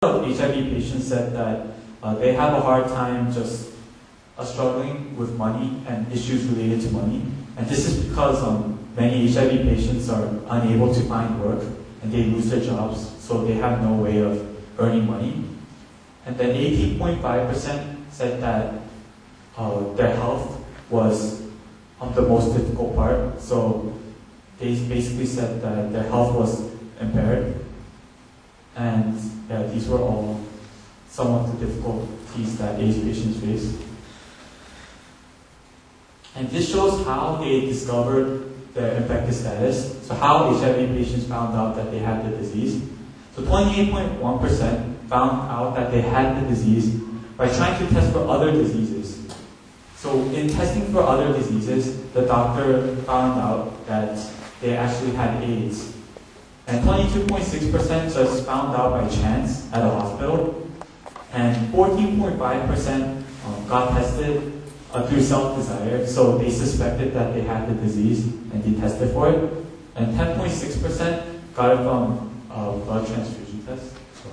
of HIV patients said that they have a hard time just struggling with money and issues related to money. And this is because many HIV patients are unable to find work and they lose their jobs, so they have no way of earning money. And then 18.5% said that their health was the most difficult part. So they basically said that their health was impaired. And yeah, these were all some of the difficulties that AIDS patients face. And this shows how they discovered their infected status. So how HIV patients found out that they had the disease. So 28.1% found out that they had the disease by trying to test for other diseases. So in testing for other diseases, the doctor found out that they actually had AIDS. And 22.6% just found out by chance at a hospital. And 14.5% got tested through self-desire, so they suspected that they had the disease and they tested for it. And 10.6% got it from blood transfusion test. So.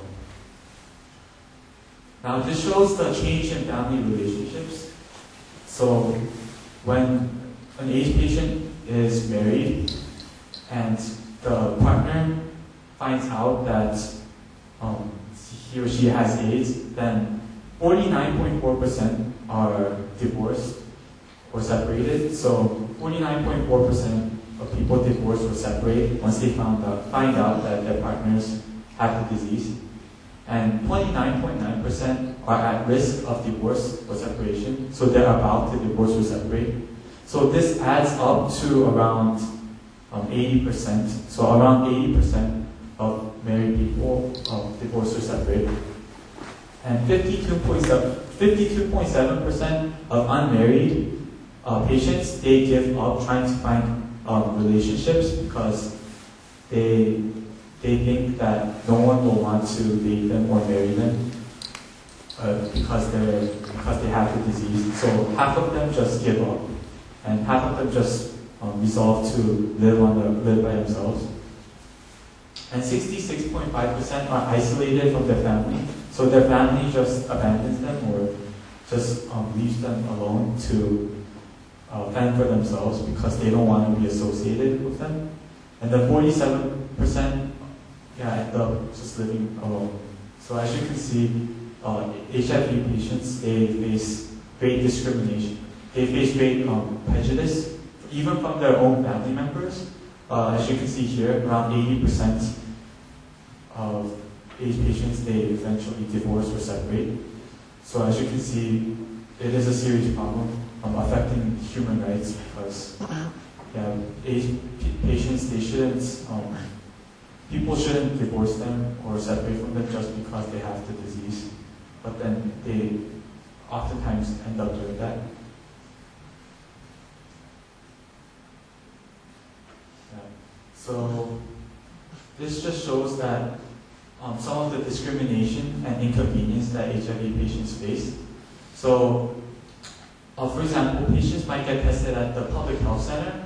Now this shows the change in family relationships. So when an AIDS patient is married and the partner finds out that he or she has AIDS, then 49.4% are divorced or separated. So 49.4% of people divorce or separate once they find out that their partners have the disease. And 29.9% are at risk of divorce or separation, so they're about to divorce or separate. So this adds up to around 80%. So around 80% of married people divorce or separate. And 52.7% of unmarried patients, they give up trying to find relationships because they think that no one will want to date them or marry them because they have the disease. So half of them just give up, and half of them just resolve to live by themselves. And 66.5% are isolated from their family. So their family just abandons them or just leaves them alone to fend for themselves because they don't want to be associated with them. And then 47% end up just living alone. So as you can see, HIV patients, they face great discrimination. They face great prejudice, even from their own family members. As you can see here, around 80% of AIDS patients, they eventually divorce or separate. So as you can see, it is a serious problem affecting human rights because AIDS patients, they shouldn't, people shouldn't divorce them or separate from them just because they have the disease. But then they oftentimes end up doing that. So this just shows that some of the discrimination and inconvenience that HIV patients face. So, for example, patients might get tested at the public health center,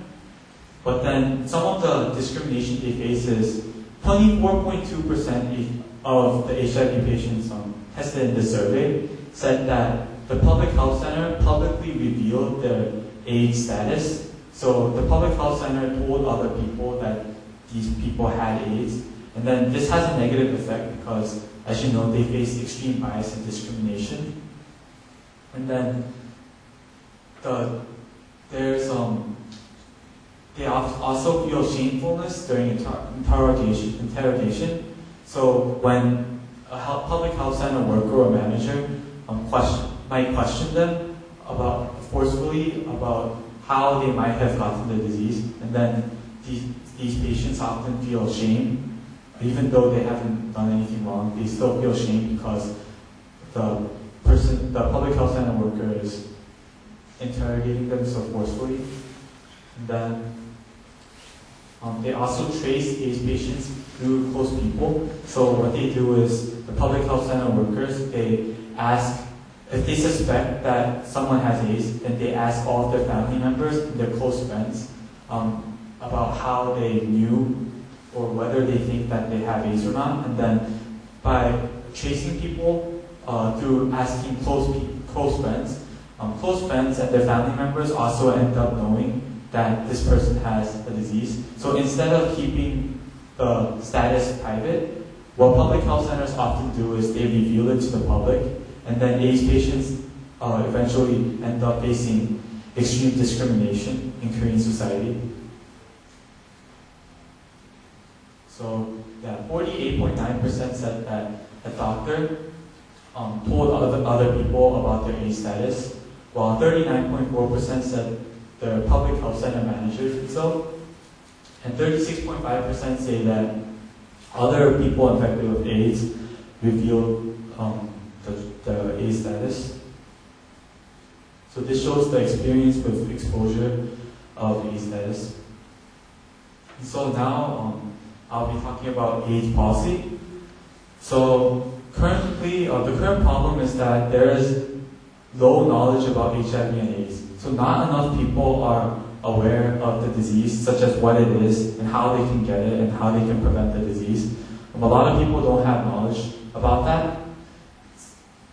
but then some of the discrimination they face is 24.2% of the HIV patients tested in the survey said that the public health center publicly revealed their AIDS status. So the public health center told other people that these people had AIDS, and then this has a negative effect because, as you know, they face extreme bias and discrimination. And then they also feel shamefulness during interrogation. So when a public health center worker or manager might question them forcefully about how they might have gotten the disease, and then these patients often feel shame, even though they haven't done anything wrong. They still feel shame because the public health center worker is interrogating them so forcefully. And then they also trace AIDS patients through close people. So what they do is the public health center workers, they ask, if they suspect that someone has AIDS, then they ask all of their family members and their close friends about how they knew or whether they think that they have AIDS or not. And then by tracing people through asking close friends. Close friends and their family members also end up knowing that this person has the disease. So instead of keeping the status private, what public health centers often do is they reveal it to the public, and then AIDS patients eventually end up facing extreme discrimination in Korean society. So yeah, 48.9% said that a doctor told other people about their AIDS status, while 39.4% said the public health center manager did so, and 36.5% say that other people infected with AIDS revealed the AIDS status. So this shows the experience with exposure of AIDS status. And so now I'll be talking about AIDS policy. So currently, the current problem is that there is low knowledge about HIV and AIDS. So not enough people are aware of the disease, such as what it is and how they can get it and how they can prevent the disease. A lot of people don't have knowledge about that.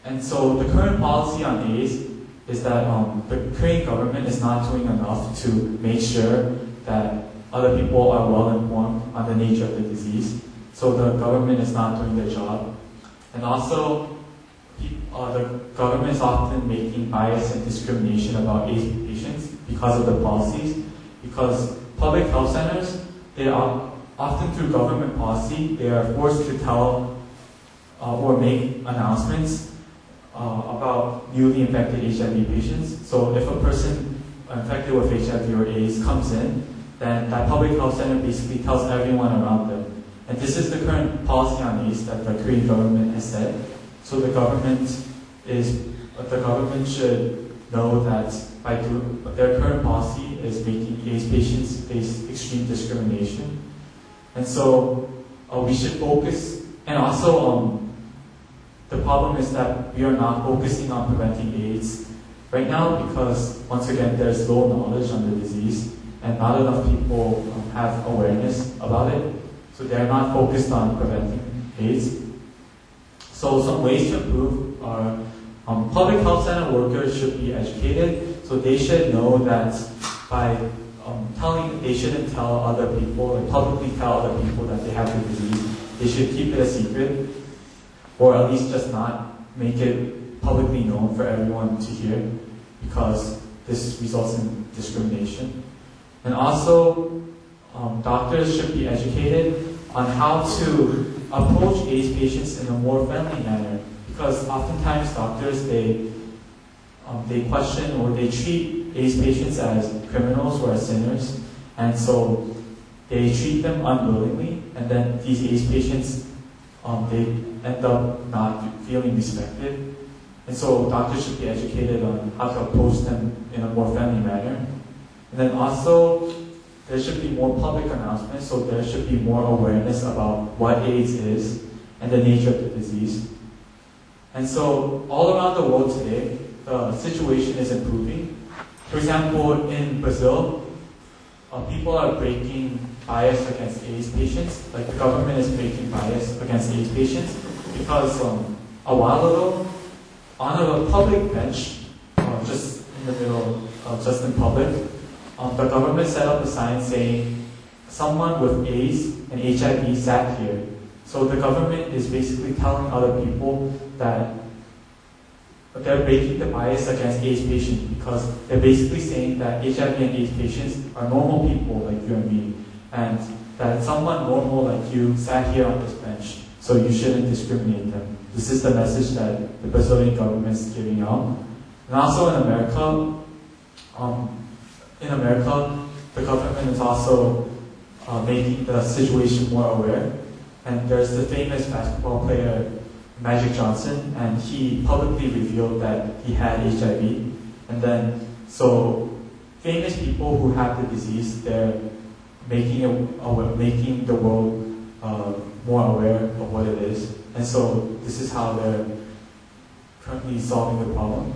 And so the current policy on AIDS is that the Korean government is not doing enough to make sure that other people are well informed on the nature of the disease. So the government is not doing their job. And also, the government is often making bias and discrimination about AIDS patients because of the policies. Because public health centers, they are often through government policy, they are forced to tell or make announcements about newly infected HIV patients. So if a person infected with HIV or AIDS comes in, then that public health center basically tells everyone around them. And this is the current policy on AIDS that the Korean government has set. So the government should know that by their current policy is making AIDS patients face extreme discrimination. And so we should focus, and also the problem is that we are not focusing on preventing AIDS right now because, once again, there's low knowledge on the disease and not enough people have awareness about it. So they're not focused on preventing AIDS. So some ways to improve are public health center workers should be educated. So they should know that by they shouldn't tell other people, like publicly tell other people that they have the disease. They should keep it a secret, or at least just not make it publicly known for everyone to hear, because this results in discrimination. And also, doctors should be educated on how to approach AIDS patients in a more friendly manner, because oftentimes doctors, they question or they treat AIDS patients as criminals or as sinners, and so they treat them unwillingly, and then these AIDS patients, they end up not feeling respected. And so doctors should be educated on how to approach them in a more friendly manner. And then also, there should be more public announcements, so there should be more awareness about what AIDS is and the nature of the disease. And so all around the world today, the situation is improving. For example, in Brazil, people are breaking bias against AIDS patients. Like the government is breaking bias against AIDS patients because a while ago, on a public bench, just in the middle, just in public, the government set up a sign saying, someone with AIDS and HIV sat here. So the government is basically telling other people that they're breaking the bias against AIDS patients, because they're basically saying that HIV and AIDS patients are normal people like you and me, and that someone normal like you sat here on this bench, so you shouldn't discriminate them. This is the message that the Brazilian government is giving out. And also in America, the government is also making the situation more aware. And there's the famous basketball player Magic Johnson, and he publicly revealed that he had HIV. And then, so famous people who have the disease, they're making the world more aware of what it is. And so this is how they're currently solving the problem.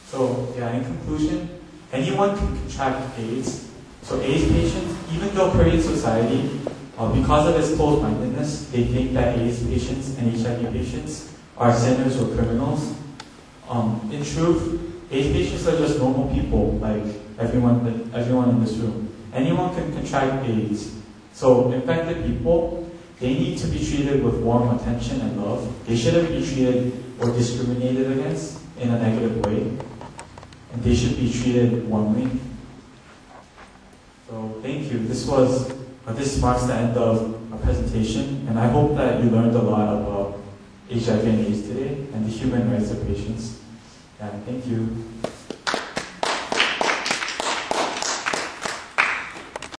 So yeah, in conclusion, anyone can contract AIDS. So AIDS patients, even though Korean society Because of its closed-mindedness, they think that AIDS patients and HIV patients are sinners or criminals. In truth, AIDS patients are just normal people, like everyone in this room. Anyone can contract AIDS. So infected people, they need to be treated with warm attention and love. They shouldn't be treated or discriminated against in a negative way. And they should be treated warmly. So thank you. This marks the end of our presentation, and I hope that you learned a lot about HIV and AIDS today and the human rights of patients. Yeah, thank you.